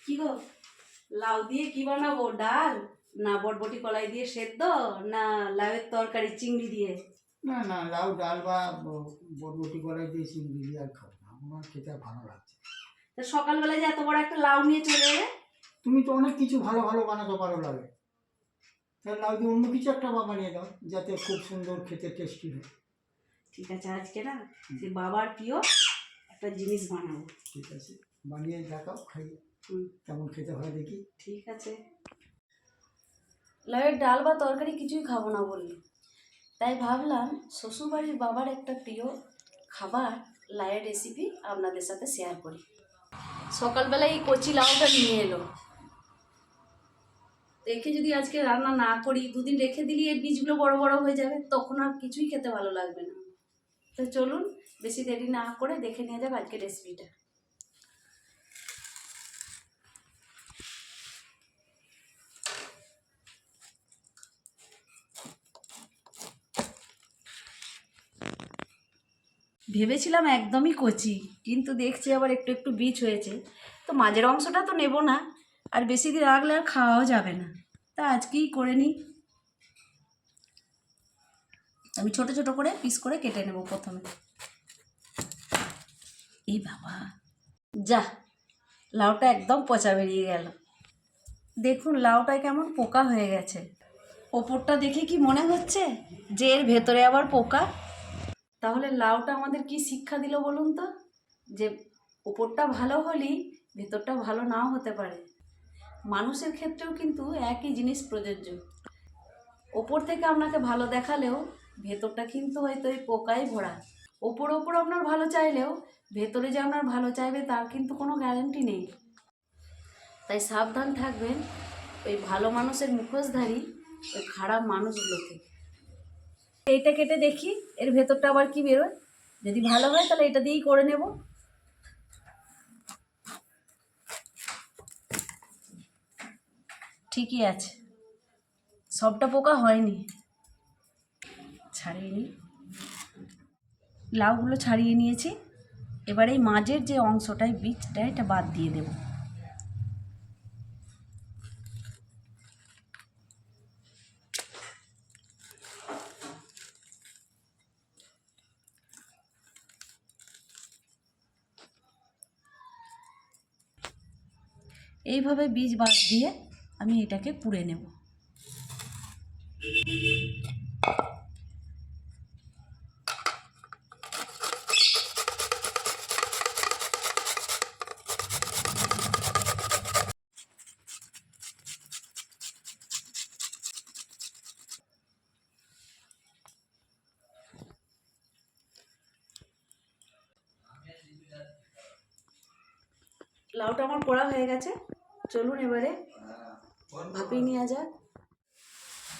কি গো, লাউ দিয়ে কি বানাবো? ডাল না বটবটি কলাই দিয়ে সেদ্ধ, না লাউয়ের তরকারি চিংড়ি দিয়ে? না না, লাউ ডাল বা বরবটি কলাই দিয়ে চিংড়ি দিয়ে আর খাবো না, আমার খেতে আর ভালো লাগছে। তা সকালবেলায় যে এত বড় একটা লাউ নিয়ে চলে এলে। তুমি তো অনেক কিছু ভালো ভালো বানাতে পারো লাগে, তাহলে লাউ দিয়ে অন্য কিছু একটা বানিয়ে দাও যাতে খুব সুন্দর খেতে টেস্টি হয়। ঠিক আছে, আজকে না যে বাবার প্রিয় একটা জিনিস বানাবো। ঠিক আছে, বানিয়ে দেখাও, খাই কেমন খেতে হয় দেখি। ঠিক আছে। লাউয়ের ডাল বা তরকারি কিছুই খাবো না বললি, তাই ভাবলাম শ্বশুরবাড়ির বাবার একটা প্রিয় খাবার লাউয়ের রেসিপি আপনাদের সাথে শেয়ার করি। সকালবেলায় এই কচি লাউটা নিয়ে এলো, রেখে যদি আজকে রান্না না করি, দুদিন রেখে দিলে এর বীজগুলো বড় বড় হয়ে যাবে, তখন আর কিছুই খেতে ভালো লাগবে না। তো চলুন বেশি দেরি না করে দেখে নিয়ে যাবে আজকে রেসিপিটা। ভেবেছিলাম একদমই কচি, কিন্তু দেখছি আবার একটু একটু বীজ হয়েছে, তো মাঝের অংশটা তো নেব না, আর বেশি দিন রাখলে আর খাওয়াও যাবে না, তা আজকেই করে নিই। আমি ছোট ছোট করে পিস করে কেটে নেব প্রথমে। এই বাবা, যা, লাউটা একদম পচা বেরিয়ে গেল। দেখুন লাউটায় কেমন পোকা হয়ে গেছে। ওপরটা দেখে কি মনে হচ্ছে যে এর ভেতরে আবার পোকা? তাহলে লাউটা আমাদের কি শিক্ষা দিল বলুন তো? যে ওপরটা ভালো হলেই ভেতরটা ভালো নাও হতে পারে। মানুষের ক্ষেত্রেও কিন্তু একই জিনিস প্রযোজ্য। ওপর থেকে আপনাকে ভালো দেখালেও ভেতরটা কিন্তু হয়তো ওই পোকায় ভরা। ওপর ওপর আপনার ভালো চাইলেও ভেতরে যে আপনার ভালো চাইবে তার কিন্তু কোনো গ্যারান্টি নেই। তাই সাবধান থাকবেন ওই ভালো মানুষের মুখোশধারী ওই খারাপ মানুষগুলো থেকে। এইটা কেটে দেখি এর ভেতরটা আবার কি বেরোয়। যদি ভালো হয় তাহলে এটা দিয়েই করে নেব। ঠিকই আছে, সবটা পোকা হয়নি। ছাড়িয়ে নিই, লাউগুলো ছাড়িয়ে নিয়েছি। এবার এই মাঝের যে অংশটায় বীজটা, এটা বাদ দিয়ে দেব। এইভাবে বীজ বাদ দিয়ে আমি এটাকে পুড়ে নেব। লাউটা আমার পোড়া হয়ে গেছে, চলুন এবারে ভাপিয়ে নেওয়া যাক।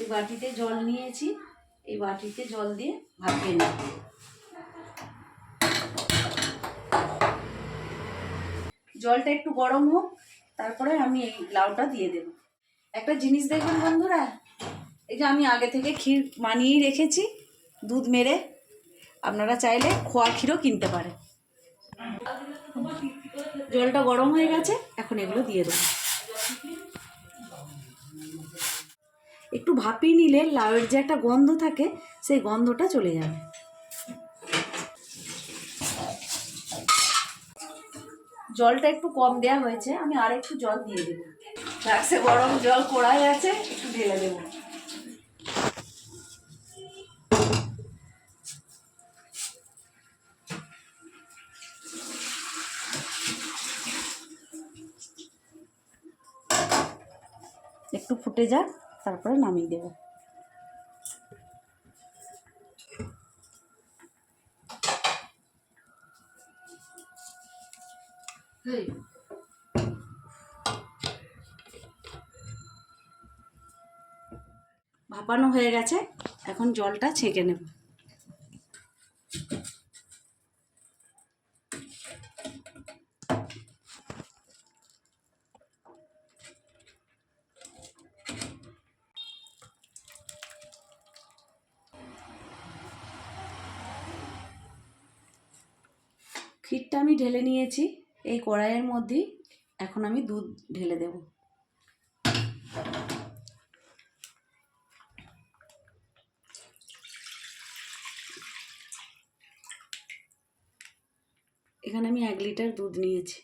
এই বাটিতে জল নিয়েছি, এই বাটিতে জল দিয়ে ভাপিয়ে নেব। জলটা একটু গরম হোক, তারপরে আমি এই লাউটা দিয়ে দেব। একটা জিনিস দেখবেন বন্ধুরা, এই যে আমি আগে থেকে ক্ষীর বানিয়েই রেখেছি দুধ মেরে, আপনারা চাইলে খোয়া ক্ষীরও কিনতে পারেন। জলটা গরম হয়ে গেছে, এখন এগুলো দিয়ে দেবো। একটু ভাপিয়ে নিলে লাউয়ের যে একটা গন্ধ থাকে, সেই গন্ধটা চলে যাবে। জলটা একটু কম দেওয়া হয়েছে, আমি আর একটু জল দিয়ে দেবো। ফ্লাক্সে গরম জল কড়াই আছে, একটু ঢেলে দেবো। একটু ফুটে যাক, তারপরে নামিয়ে দেবো। ভাপানো হয়ে গেছে, এখন জলটা ছেঁকে নেব। ক্ষীরটা আমি ঢেলে নিয়েছি এই কড়াইয়ের মধ্যেই, এখন আমি দুধ ঢেলে দেব। এখানে আমি 1 লিটার দুধ নিয়েছি।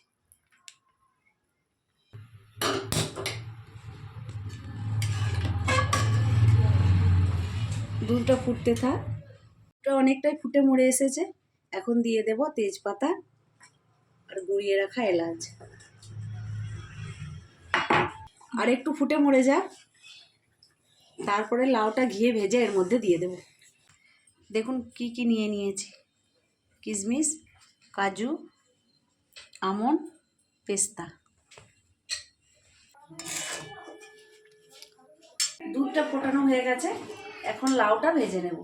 দুধটা ফুটতে থাক। দুধটা অনেকটাই ফুটে মরে এসেছে। এখন দিয়ে দেব তেজপাতা আর গুঁড়িয়ে রাখা এলাচ। আর একটু ফুটে মরে যাক, তারপরে লাউটা ঘিয়ে ভেজে এর মধ্যে দিয়ে দেব। দেখুন কি কি নিয়ে নিয়েছি: কিশমিশ, কাজু, আমন্ড, পেস্তা। দুধটা ফোটানো হয়ে গেছে, এখন লাউটা ভেজে নেব।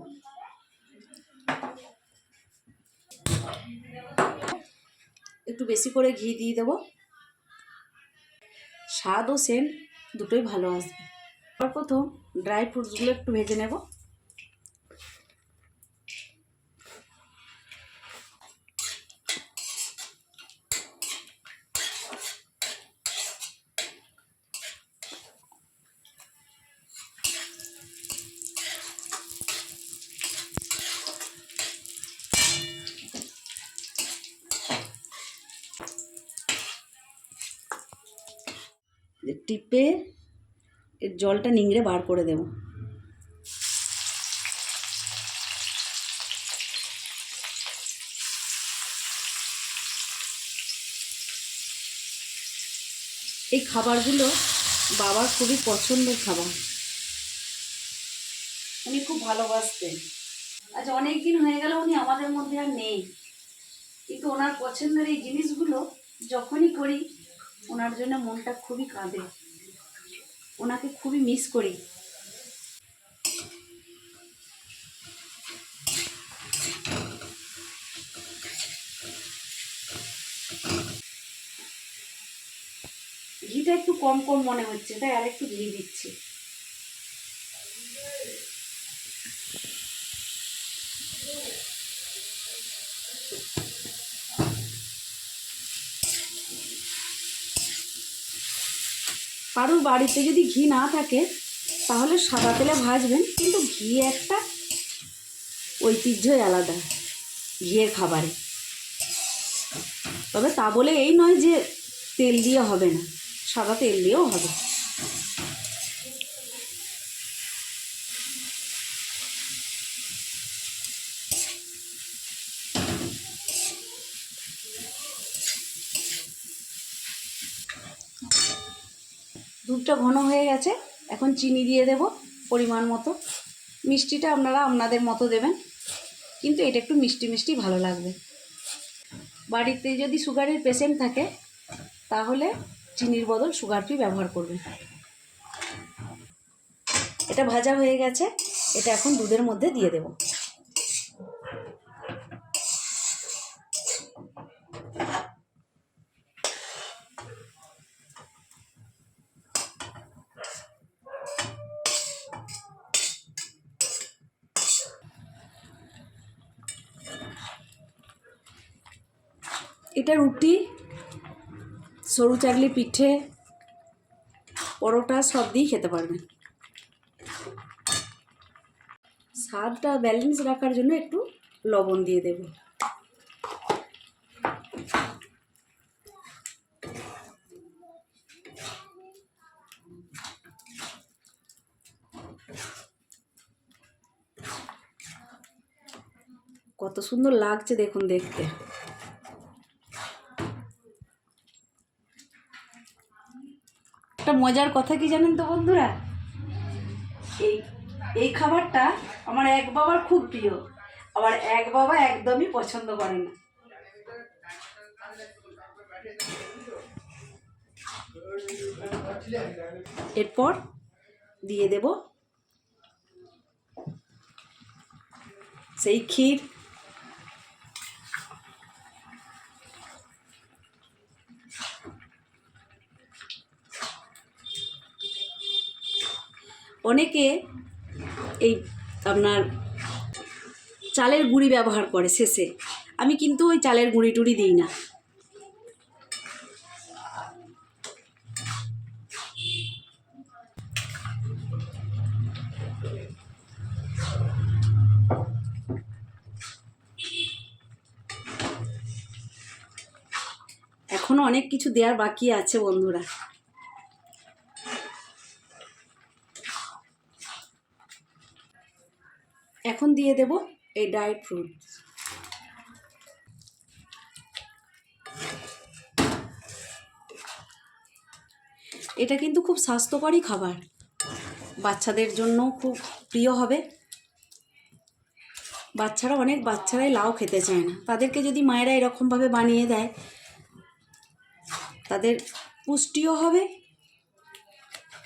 একটু বেশি করে ঘি দিয়ে দেবো, স্বাদ ও সেন্ট দুটোই ভালো আসবে। প্রথম ড্রাই ফ্রুটসগুলো একটু ভেজে নেব। টিপে এর জলটা নিংড়ে বার করে দেব। এই খাবারগুলো বাবার খুবই পছন্দের খাবার, উনি খুব ভালোবাসতেন। আজ অনেক দিন হয়ে গেল উনি আমাদের মধ্যে আর নেই, কিন্তু ওনার পছন্দের এই জিনিসগুলো যখনই করি ওনার জন্য মনটা খুবই কাঁদে, ওনাকে খুবই মিস করি। ঘিটা একটু কম কম মনে হচ্ছে, তাই আর একটু ঘি দিচ্ছি। কারোর বাড়িতে যদি ঘি না থাকে তাহলে সাদা তেলে ভাজবেন, কিন্তু ঘি একটা ঐতিহ্যই আলাদা ঘিয়ের খাবারে। তবে তা বলে এই নয় যে তেল দিয়ে হবে না, সাদা তেল দিয়েও হবে। দুধটা ঘন হয়ে গেছে, এখন চিনি দিয়ে দেব পরিমাণ মতো। মিষ্টিটা আপনারা আপনাদের মতো দেবেন, কিন্তু এটা একটু মিষ্টি মিষ্টি ভালো লাগবে। বাড়িতে যদি সুগারের পেশেন্ট থাকে তাহলে চিনির বদল সুগার ফ্রি ব্যবহার করবেন। এটা ভাজা হয়ে গেছে, এটা এখন দুধের মধ্যে দিয়ে দেব। এটা রুটি, সরু চাগলি পিঠে, পরোটা সব দিয়েই খেতে পারবেন। স্বাদটা ব্যালেন্স রাখার জন্য একটু লবণ দিয়ে দেব। কত সুন্দর লাগছে দেখুন দেখতে। একটা মজার কথা কি জানেন তো বন্ধুরা, এই খাবারটা আমার এক বাবার খুব প্রিয়, আবার এক বাবা একদমই পছন্দ করে না। এরপর দিয়ে দেব সেই ক্ষীর। অনেকে এই আপনার চালের গুঁড়ি ব্যবহার করে শেষে, আমি কিন্তু ওই চালের গুঁড়ি টুড়ি দিই না। অনেক কিছু দেওয়ার বাকি আছে বন্ধুরা। এখন দিয়ে দেব এই ড্রাই ফ্রুট। এটা কিন্তু খুব স্বাস্থ্যকরী খাবার, বাচ্চাদের জন্য খুব প্রিয় হবে। অনেক বাচ্চারাই লাউ খেতে চায় না, তাদেরকে যদি মায়েরা এরকমভাবে বানিয়ে দেয় তাদের পুষ্টিও হবে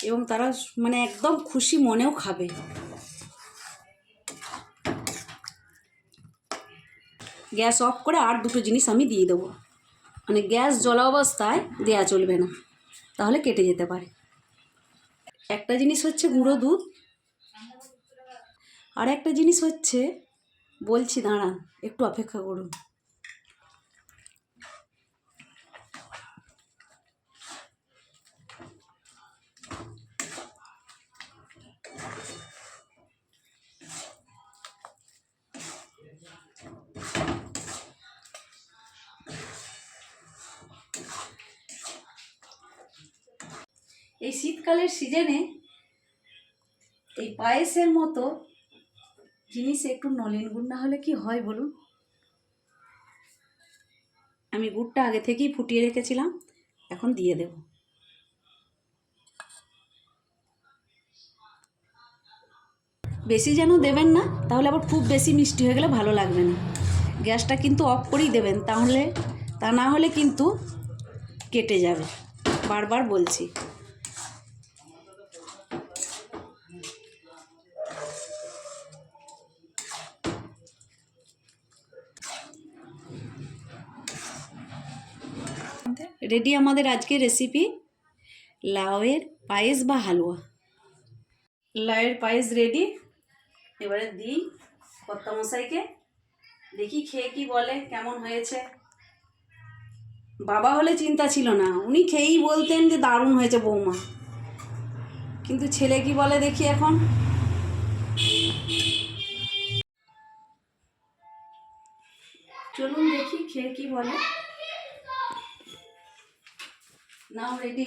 এবং তারা মানে একদম খুশি মনেও খাবে। গ্যাস অফ করে আর দুটো জিনিস আমি দিয়ে দেবো, মানে গ্যাস জ্বলা অবস্থায় দেয়া চলবে না, তাহলে কেটে যেতে পারে। একটা জিনিস হচ্ছে গুঁড়ো দুধ, আর একটা জিনিস হচ্ছে, বলছি দাঁড়ান একটু অপেক্ষা করুন। এই শীতকালের সিজনে এই পায়েসের মতো জিনিস একটু নলেন গুড় না হলে কি হয় বলুন। আমি গুড়টা আগে থেকেই ফুটিয়ে রেখেছিলাম, এখন দিয়ে দেব। বেশি যেন দেবেন না, তাহলে আবার খুব বেশি মিষ্টি হয়ে গেলে ভালো লাগবে না। গ্যাসটা কিন্তু অফ করেই দেবেন, তা না হলে কিন্তু কেটে যাবে, বারবার বলছি। রেডি আমাদের আজকের রেসিপি, লাউয়ের পায়েস বা হালুয়া। লাউয়ের পায়েস রেডি। এবারে দিই কর্তামশাইকে, দেখি খেয়ে কি বলে কেমন হয়েছে। বাবা হলে চিন্তা ছিল না, উনি খেয়েই বলতেন যে দারুণ হয়েছে বৌমা, কিন্তু ছেলে কি বলে দেখি এখন। চলুন দেখি খেয়ে কি বলে। নাও রেডি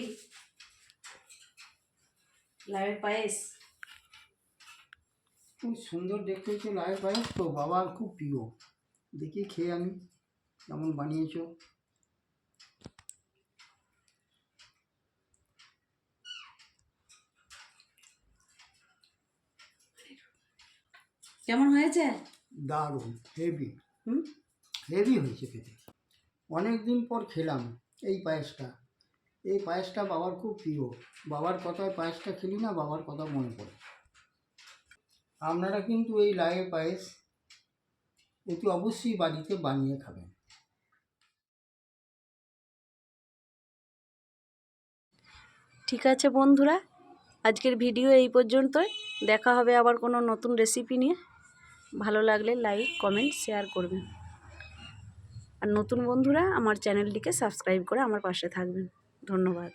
লাউয়ের পায়েস। খুব সুন্দর দেখতে হচ্ছে লাউয়ের পায়েস, তো বাবার খুব প্রিয়। দেখি খেয়ে আমি কেমন বানিয়েছো। কেমন হয়েছে? দারুণ, হেভি, হুম, হেভি হয়েছে খেতে। অনেক দিন পর খেলাম এই পায়েসটা। এই পায়েসটা বাবার খুব প্রিয়। বাবার কথায় পায়েসটা খেলি না, বাবার কথা মনে পড়ে। আপনারা কিন্তু এই লাউয়ের পায়েস অতি অবশ্যই বাড়িতে বানিয়ে খাবেন। ঠিক আছে বন্ধুরা, আজকের ভিডিও এই পর্যন্তই। দেখা হবে আবার কোনো নতুন রেসিপি নিয়ে। ভালো লাগলে লাইক, কমেন্ট, শেয়ার করবেন। আর নতুন বন্ধুরা আমার চ্যানেলটিকে সাবস্ক্রাইব করে আমার পাশে থাকবেন। ধন্যবাদ।